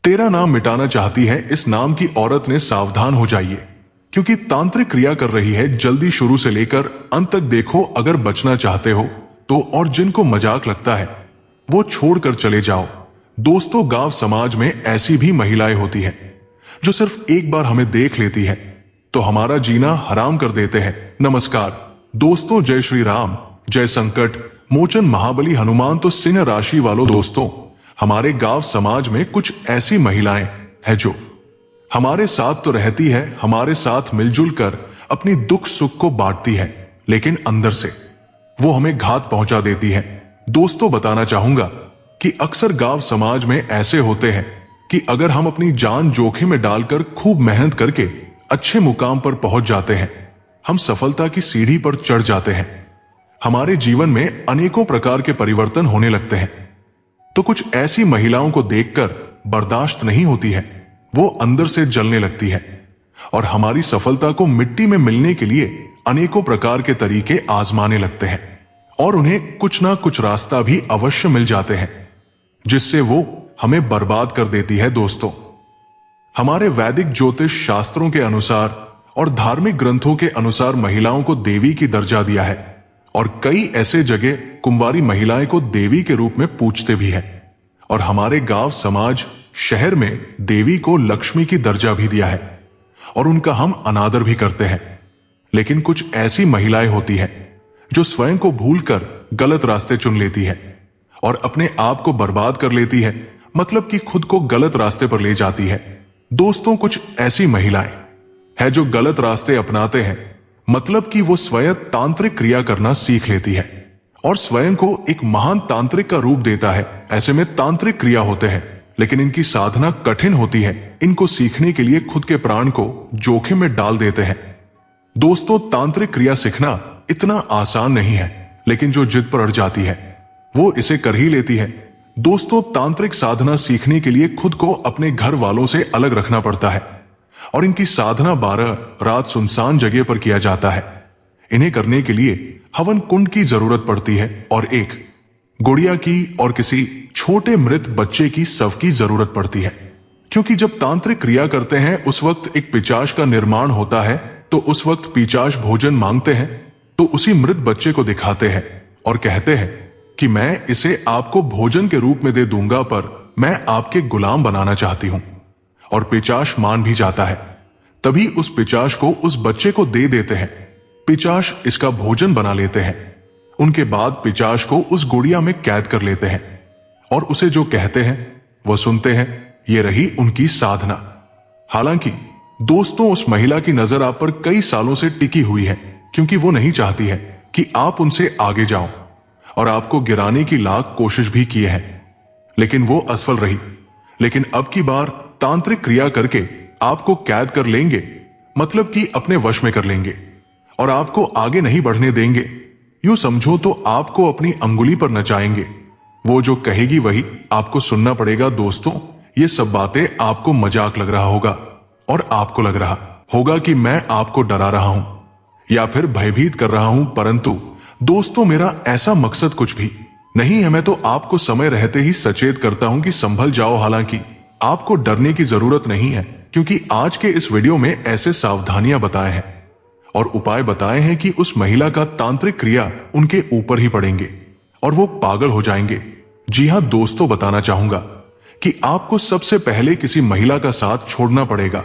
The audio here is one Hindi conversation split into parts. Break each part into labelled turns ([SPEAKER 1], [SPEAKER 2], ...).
[SPEAKER 1] तेरा नाम मिटाना चाहती है इस नाम की औरत ने सावधान हो जाइए, क्योंकि तांत्रिक क्रिया कर रही है। जल्दी शुरू से लेकर अंत तक देखो अगर बचना चाहते हो तो। और जिनको मजाक लगता है वो छोड़कर चले जाओ। दोस्तों, गांव समाज में ऐसी भी महिलाएं होती हैं जो सिर्फ एक बार हमें देख लेती है तो हमारा जीना हराम कर देते हैं। नमस्कार दोस्तों, जय श्री राम, जय संकट मोचन महाबली हनुमान। तो सिंह राशि वालों दोस्तों, हमारे गांव समाज में कुछ ऐसी महिलाएं हैं जो हमारे साथ तो रहती है, हमारे साथ मिलजुल कर अपनी दुख सुख को बांटती है, लेकिन अंदर से वो हमें घात पहुंचा देती है। दोस्तों, बताना चाहूंगा कि अक्सर गांव समाज में ऐसे होते हैं कि अगर हम अपनी जान जोखिम में डालकर खूब मेहनत करके अच्छे मुकाम पर पहुंच जाते हैं, हम सफलता की सीढ़ी पर चढ़ जाते हैं, हमारे जीवन में अनेकों प्रकार के परिवर्तन होने लगते हैं, तो कुछ ऐसी महिलाओं को देखकर बर्दाश्त नहीं होती है। वो अंदर से जलने लगती है और हमारी सफलता को मिट्टी में मिलने के लिए अनेकों प्रकार के तरीके आजमाने लगते हैं और उन्हें कुछ ना कुछ रास्ता भी अवश्य मिल जाते हैं जिससे वो हमें बर्बाद कर देती है। दोस्तों, हमारे वैदिक ज्योतिष शास्त्रों के अनुसार और धार्मिक ग्रंथों के अनुसार महिलाओं को देवी की दर्जा दिया है और कई ऐसे जगह कुंवारी महिलाएं को देवी के रूप में पूजते भी हैं। और हमारे गांव समाज शहर में देवी को लक्ष्मी की दर्जा भी दिया है और उनका हम अनादर भी करते हैं। लेकिन कुछ ऐसी महिलाएं होती हैं जो स्वयं को भूलकर गलत रास्ते चुन लेती है और अपने आप को बर्बाद कर लेती है, मतलब कि खुद को गलत रास्ते पर ले जाती है। दोस्तों, कुछ ऐसी महिलाएं हैं जो गलत रास्ते अपनाते हैं, मतलब कि वो स्वयं तांत्रिक क्रिया करना सीख लेती है और स्वयं को एक महान तांत्रिक का रूप देता है। ऐसे में तांत्रिक क्रिया होते हैं, लेकिन इनकी साधना कठिन होती है। इनको सीखने के लिए खुद के प्राण को जोखिम में डाल देते हैं। दोस्तों, तांत्रिक क्रिया सीखना इतना आसान नहीं है, लेकिन जो जिद पर अड़ जाती है वो इसे कर ही लेती है। दोस्तों, तांत्रिक साधना सीखने के लिए खुद को अपने घर वालों से अलग रखना पड़ता है और इनकी साधना 12 रात सुनसान जगह पर किया जाता है। इन्हें करने के लिए हवन कुंड की जरूरत पड़ती है और एक गुड़िया की और किसी छोटे मृत बच्चे की शव की जरूरत पड़ती है, क्योंकि जब तांत्रिक क्रिया करते हैं उस वक्त एक पिशाच का निर्माण होता है। तो उस वक्त पिशाच भोजन मांगते हैं तो उसी मृत बच्चे को दिखाते हैं और कहते हैं कि मैं इसे आपको भोजन के रूप में दे दूंगा, पर मैं आपके गुलाम बनाना चाहती हूं। और पिशाच मान भी जाता है। तभी उस पिशाच को उस बच्चे को दे देते हैं। पिशाच इसका भोजन बना लेते हैं। उनके बाद पिशाच को उस गुड़िया में कैद कर लेते हैं और उसे जो कहते हैं वो सुनते हैं। ये रही उनकी साधना। हालांकि दोस्तों, उस महिला की नजर आप पर कई सालों से टिकी हुई है, क्योंकि वो नहीं चाहती है कि आप उनसे आगे जाओ और आपको गिराने की लाख कोशिश भी किए हैं, लेकिन वो असफल रही। लेकिन अब की बार तांत्रिक क्रिया करके आपको कैद कर लेंगे, मतलब कि अपने वश में कर लेंगे और आपको आगे नहीं बढ़ने देंगे। यूं समझो तो आपको अपनी अंगुली पर नचाएंगे। वो जो कहेगी वही आपको सुनना पड़ेगा। दोस्तों, ये सब बातें आपको मजाक लग रहा होगा और आपको लग रहा होगा कि मैं आपको डरा रहा हूं या फिर भयभीत कर रहा हूं, परंतु दोस्तों, मेरा ऐसा मकसद कुछ भी नहीं है। मैं तो आपको समय रहते ही सचेत करता हूं कि संभल जाओ। हालांकि आपको डरने की जरूरत नहीं है, क्योंकि आज के इस वीडियो में ऐसे सावधानियां बताए हैं और उपाय बताए हैं कि उस महिला का तांत्रिक क्रिया उनके ऊपर ही पड़ेंगे और वो पागल हो जाएंगे। जी हां दोस्तों, बताना चाहूंगा कि आपको सबसे पहले किसी महिला का साथ छोड़ना पड़ेगा।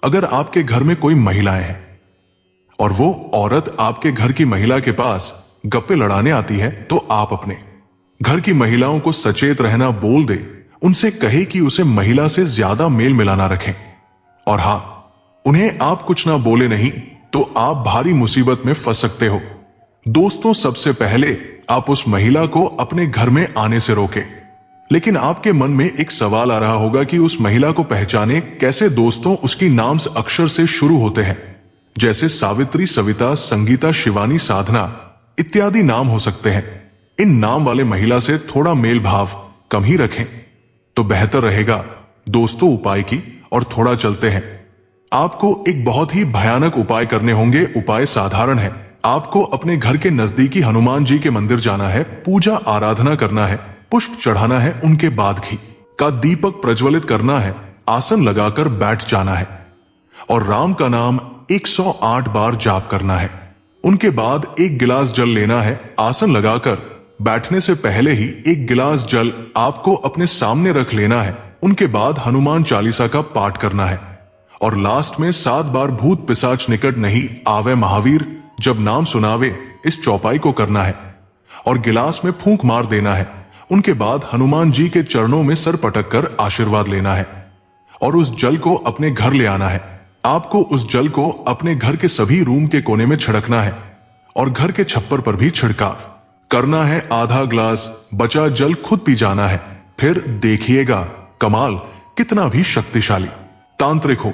[SPEAKER 1] अगर आपके घर में कोई महिलाएं हैं और वो औरत आपके घर की महिला के पास गप्पे लड़ाने आती है, तो आप अपने घर की महिलाओं को सचेत रहना बोल दे। उनसे कहे कि उसे महिला से ज्यादा मेल मिलाना रखें और हां, उन्हें आप कुछ ना बोले नहीं तो आप भारी मुसीबत में फंस सकते हो। दोस्तों, सबसे पहले आप उस महिला को अपने घर में आने से रोकें। लेकिन आपके मन में एक सवाल आ रहा होगा कि उस महिला को पहचाने कैसे। दोस्तों, उसकी नाम अक्षर से शुरू होते हैं, जैसे सावित्री, सविता, संगीता, शिवानी, साधना इत्यादि नाम हो सकते हैं। इन नाम वाले महिला से थोड़ा मेल भाव कम ही रखें तो बेहतर रहेगा। दोस्तों, उपाय की और थोड़ा चलते हैं। आपको एक बहुत ही भयानक उपाय करने होंगे। उपाय साधारण है। आपको अपने घर के नजदीकी हनुमान जी के मंदिर जाना है, पूजा आराधना करना है, पुष्प चढ़ाना है, उनके बाद घी का दीपक प्रज्वलित करना है, आसन लगाकर बैठ जाना है और राम का नाम 108 बार जाप करना है। उनके बाद एक गिलास जल लेना है, आसन लगाकर बैठने से पहले ही एक गिलास जल आपको अपने सामने रख लेना है। उनके बाद हनुमान चालीसा का पाठ करना है और लास्ट में 7 बार भूत पिशाच निकट नहीं आवे महावीर जब नाम सुनावे इस चौपाई को करना है और गिलास में फूंक मार देना है। उनके बाद हनुमान जी के चरणों में सर पटक कर आशीर्वाद लेना है और उस जल को अपने घर ले आना है। आपको उस जल को अपने घर के सभी रूम के कोने में छिड़कना है और घर के छप्पर पर भी छिड़काव करना है। आधा ग्लास बचा जल खुद पी जाना है। फिर देखिएगा कमाल कितना भी शक्तिशाली तांत्रिक हो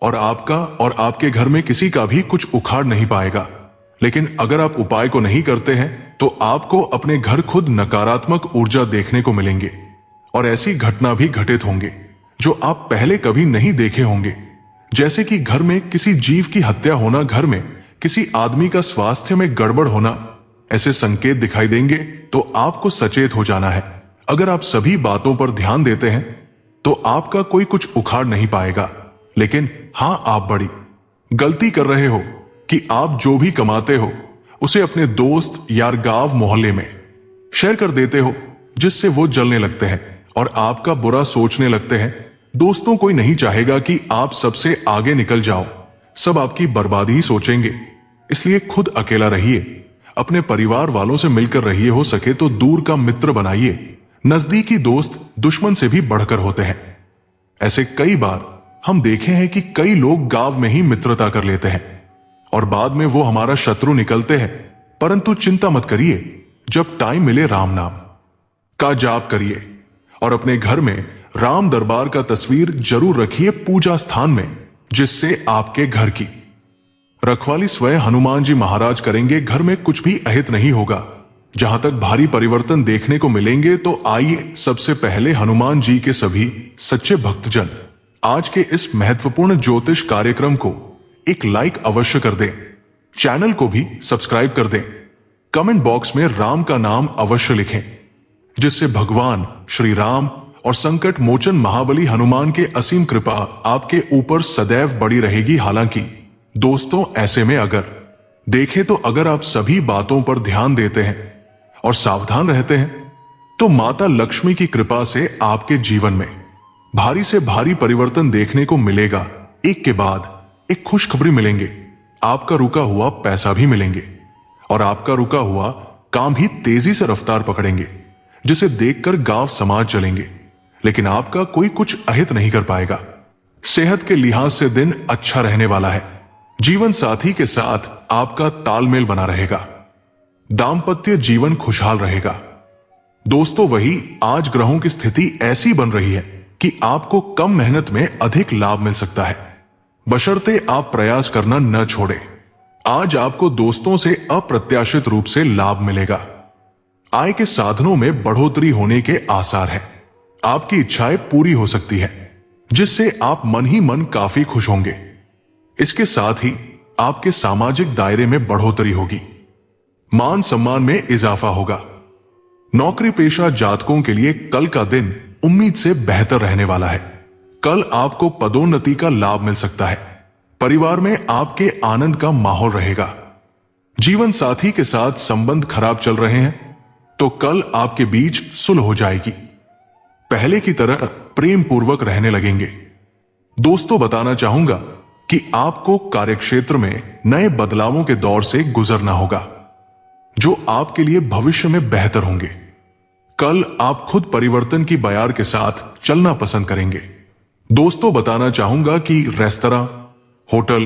[SPEAKER 1] और आपका और आपके घर में किसी का भी कुछ उखाड़ नहीं पाएगा। लेकिन अगर आप उपाय को नहीं करते हैं तो आपको अपने घर खुद नकारात्मक ऊर्जा देखने को मिलेंगे और ऐसी घटना भी घटित होंगे जो आप पहले कभी नहीं देखे होंगे, जैसे कि घर में किसी जीव की हत्या होना, घर में किसी आदमी का स्वास्थ्य में गड़बड़ होना। ऐसे संकेत दिखाई देंगे तो आपको सचेत हो जाना है। अगर आप सभी बातों पर ध्यान देते हैं तो आपका कोई कुछ उखाड़ नहीं पाएगा। लेकिन हां, आप बड़ी गलती कर रहे हो कि आप जो भी कमाते हो उसे अपने दोस्त यार गांव मोहल्ले में शेयर कर देते हो, जिससे वो जलने लगते हैं और आपका बुरा सोचने लगते हैं। दोस्तों, कोई नहीं चाहेगा कि आप सबसे आगे निकल जाओ, सब आपकी बर्बादी ही सोचेंगे। इसलिए खुद अकेला रहिए, अपने परिवार वालों से मिलकर रहिए, हो सके तो दूर का मित्र बनाइए। नजदीकी दोस्त दुश्मन से भी बढ़कर होते हैं। ऐसे कई बार हम देखे हैं कि कई लोग गांव में ही मित्रता कर लेते हैं और बाद में वो हमारा शत्रु निकलते हैं। परंतु चिंता मत करिए, जब टाइम मिले राम नाम का जाप करिए और अपने घर में राम दरबार का तस्वीर जरूर रखिए पूजा स्थान में, जिससे आपके घर की रखवाली स्वयं हनुमान जी महाराज करेंगे। घर में कुछ भी अहित नहीं होगा। जहां तक भारी परिवर्तन देखने को मिलेंगे तो आइए सबसे पहले हनुमान जी के सभी सच्चे भक्तजन आज के इस महत्वपूर्ण ज्योतिष कार्यक्रम को एक लाइक अवश्य कर दें, चैनल को भी सब्सक्राइब कर दें, कमेंट बॉक्स में राम का नाम अवश्य लिखें, जिससे भगवान श्री राम और संकट मोचन महाबली हनुमान के असीम कृपा आपके ऊपर सदैव बड़ी रहेगी। हालांकि दोस्तों, ऐसे में अगर देखें तो अगर आप सभी बातों पर ध्यान देते हैं और सावधान रहते हैं तो माता लक्ष्मी की कृपा से आपके जीवन में भारी से भारी परिवर्तन देखने को मिलेगा। एक के बाद एक खुशखबरी मिलेंगे, आपका रुका हुआ पैसा भी मिलेंगे और आपका रुका हुआ काम भी तेजी से रफ्तार पकड़ेंगे, जिसे देखकर गांव समाज चलेंगे। लेकिन आपका कोई कुछ अहित नहीं कर पाएगा। सेहत के लिहाज से दिन अच्छा रहने वाला है। जीवन साथी के साथ आपका तालमेल बना रहेगा। दाम्पत्य जीवन खुशहाल रहेगा। दोस्तों, वही आज ग्रहों की स्थिति ऐसी बन रही है कि आपको कम मेहनत में अधिक लाभ मिल सकता है, बशर्ते आप प्रयास करना न छोड़ें। आज आपको दोस्तों से अप्रत्याशित रूप से लाभ मिलेगा। आय के साधनों में बढ़ोतरी होने के आसार हैं। आपकी इच्छाएं पूरी हो सकती है, जिससे आप मन ही मन काफी खुश होंगे। इसके साथ ही आपके सामाजिक दायरे में बढ़ोतरी होगी, मान सम्मान में इजाफा होगा। नौकरी पेशा जातकों के लिए कल का दिन उम्मीद से बेहतर रहने वाला है। कल आपको पदोन्नति का लाभ मिल सकता है। परिवार में आपके आनंद का माहौल रहेगा। जीवन साथी के साथ संबंध खराब चल रहे हैं तो कल आपके बीच सुलह हो जाएगी। पहले की तरह प्रेम पूर्वक रहने लगेंगे। दोस्तों, बताना चाहूंगा कि आपको कार्यक्षेत्र में नए बदलावों के दौर से गुजरना होगा, जो आपके लिए भविष्य में बेहतर होंगे। कल आप खुद परिवर्तन की बयार के साथ चलना पसंद करेंगे। दोस्तों, बताना चाहूंगा कि रेस्तरां, होटल,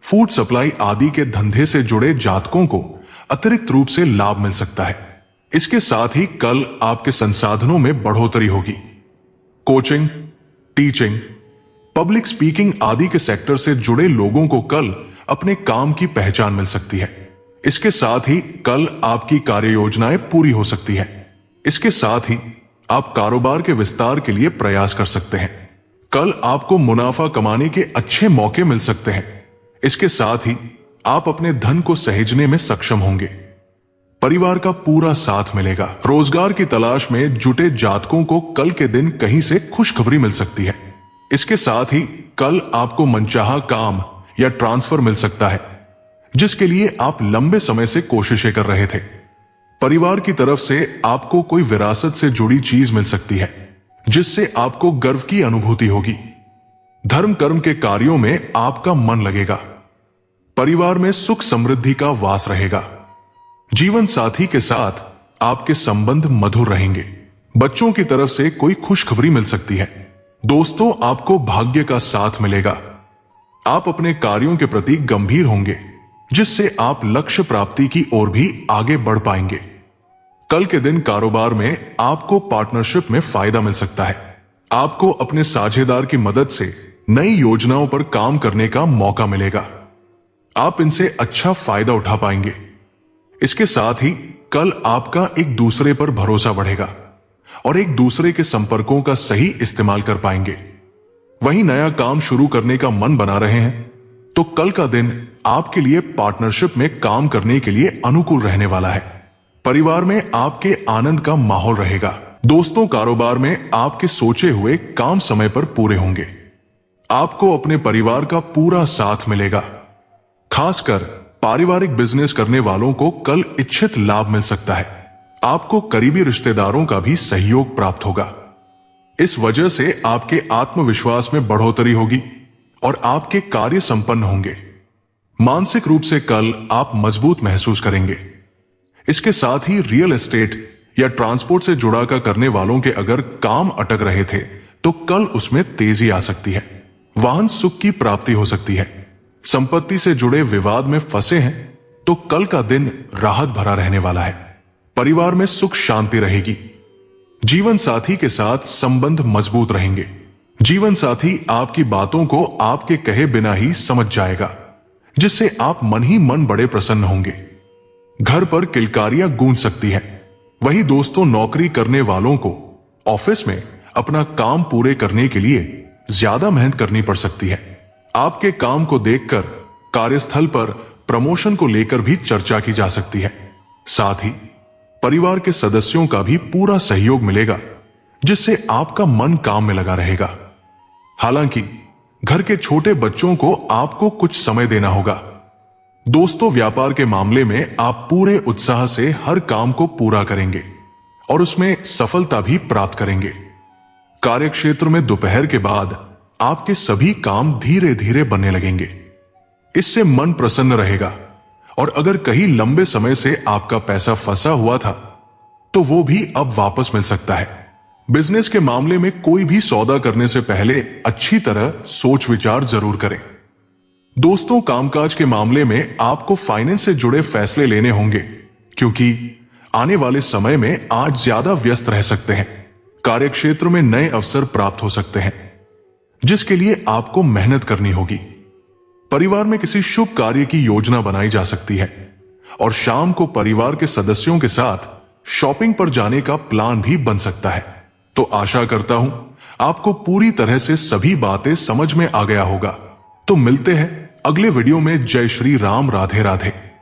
[SPEAKER 1] फूड सप्लाई आदि के धंधे से जुड़े जातकों को अतिरिक्त रूप से लाभ मिल सकता है। इसके साथ ही कल आपके संसाधनों में बढ़ोतरी होगी। कोचिंग, टीचिंग, पब्लिक स्पीकिंग आदि के सेक्टर से जुड़े लोगों को कल अपने काम की पहचान मिल सकती है। इसके साथ ही कल आपकी कार्य योजनाएं पूरी हो सकती हैं। इसके साथ ही आप कारोबार के विस्तार के लिए प्रयास कर सकते हैं। कल आपको मुनाफा कमाने के अच्छे मौके मिल सकते हैं। इसके साथ ही आप अपने धन को सहेजने में सक्षम होंगे। परिवार का पूरा साथ मिलेगा। रोजगार की तलाश में जुटे जातकों को कल के दिन कहीं से खुशखबरी मिल सकती है। इसके साथ ही कल आपको मनचाहा काम या ट्रांसफर मिल सकता है, जिसके लिए आप लंबे समय से कोशिशें कर रहे थे। परिवार की तरफ से आपको कोई विरासत से जुड़ी चीज मिल सकती है, जिससे आपको गर्व की अनुभूति होगी। धर्म कर्म के कार्यों में आपका मन लगेगा। परिवार में सुख समृद्धि का वास रहेगा। जीवन साथी के साथ आपके संबंध मधुर रहेंगे। बच्चों की तरफ से कोई खुशखबरी मिल सकती है। दोस्तों, आपको भाग्य का साथ मिलेगा। आप अपने कार्यों के प्रति गंभीर होंगे, जिससे आप लक्ष्य प्राप्ति की ओर भी आगे बढ़ पाएंगे। कल के दिन कारोबार में आपको पार्टनरशिप में फायदा मिल सकता है। आपको अपने साझेदार की मदद से नई योजनाओं पर काम करने का मौका मिलेगा। आप इनसे अच्छा फायदा उठा पाएंगे। इसके साथ ही कल आपका एक दूसरे पर भरोसा बढ़ेगा और एक दूसरे के संपर्कों का सही इस्तेमाल कर पाएंगे। वहीं नया काम शुरू करने का मन बना रहे हैं तो कल का दिन आपके लिए पार्टनरशिप में काम करने के लिए अनुकूल रहने वाला है। परिवार में आपके आनंद का माहौल रहेगा। दोस्तों, कारोबार में आपके सोचे हुए काम समय पर पूरे होंगे। आपको अपने परिवार का पूरा साथ मिलेगा। खासकर पारिवारिक बिजनेस करने वालों को कल इच्छित लाभ मिल सकता है। आपको करीबी रिश्तेदारों का भी सहयोग प्राप्त होगा। इस वजह से आपके आत्मविश्वास में बढ़ोतरी होगी और आपके कार्य संपन्न होंगे। मानसिक रूप से कल आप मजबूत महसूस करेंगे। इसके साथ ही रियल एस्टेट या ट्रांसपोर्ट से जुड़ा करने वालों के अगर काम अटक रहे थे तो कल उसमें तेजी आ सकती है। वाहन सुख की प्राप्ति हो सकती है। संपत्ति से जुड़े विवाद में फंसे हैं तो कल का दिन राहत भरा रहने वाला है। परिवार में सुख शांति रहेगी। जीवन साथी के साथ संबंध मजबूत रहेंगे। जीवन साथी आपकी बातों को आपके कहे बिना ही समझ जाएगा, जिससे आप मन ही मन बड़े प्रसन्न होंगे। घर पर किलकारियां गूंज सकती हैं। वहीं दोस्तों, नौकरी करने वालों को ऑफिस में अपना काम पूरे करने के लिए ज्यादा मेहनत करनी पड़ सकती है। आपके काम को देखकर कार्यस्थल पर प्रमोशन को लेकर भी चर्चा की जा सकती है। साथ ही परिवार के सदस्यों का भी पूरा सहयोग मिलेगा, जिससे आपका मन काम में लगा रहेगा। हालांकि घर के छोटे बच्चों को आपको कुछ समय देना होगा। दोस्तों, व्यापार के मामले में आप पूरे उत्साह से हर काम को पूरा करेंगे और उसमें सफलता भी प्राप्त करेंगे। कार्यक्षेत्र में दोपहर के बाद आपके सभी काम धीरे धीरे बनने लगेंगे। इससे मन प्रसन्न रहेगा और अगर कहीं लंबे समय से आपका पैसा फंसा हुआ था तो वो भी अब वापस मिल सकता है। बिजनेस के मामले में कोई भी सौदा करने से पहले अच्छी तरह सोच विचार जरूर करें। दोस्तों, कामकाज के मामले में आपको फाइनेंस से जुड़े फैसले लेने होंगे, क्योंकि आने वाले समय में आज ज्यादा व्यस्त रह सकते हैं। कार्यक्षेत्र में नए अवसर प्राप्त हो सकते हैं, जिसके लिए आपको मेहनत करनी होगी। परिवार में किसी शुभ कार्य की योजना बनाई जा सकती है और शाम को परिवार के सदस्यों के साथ शॉपिंग पर जाने का प्लान भी बन सकता है। तो आशा करता हूं आपको पूरी तरह से सभी बातें समझ में आ गया होगा। तो मिलते हैं अगले वीडियो में। जय श्री राम, राधे राधे।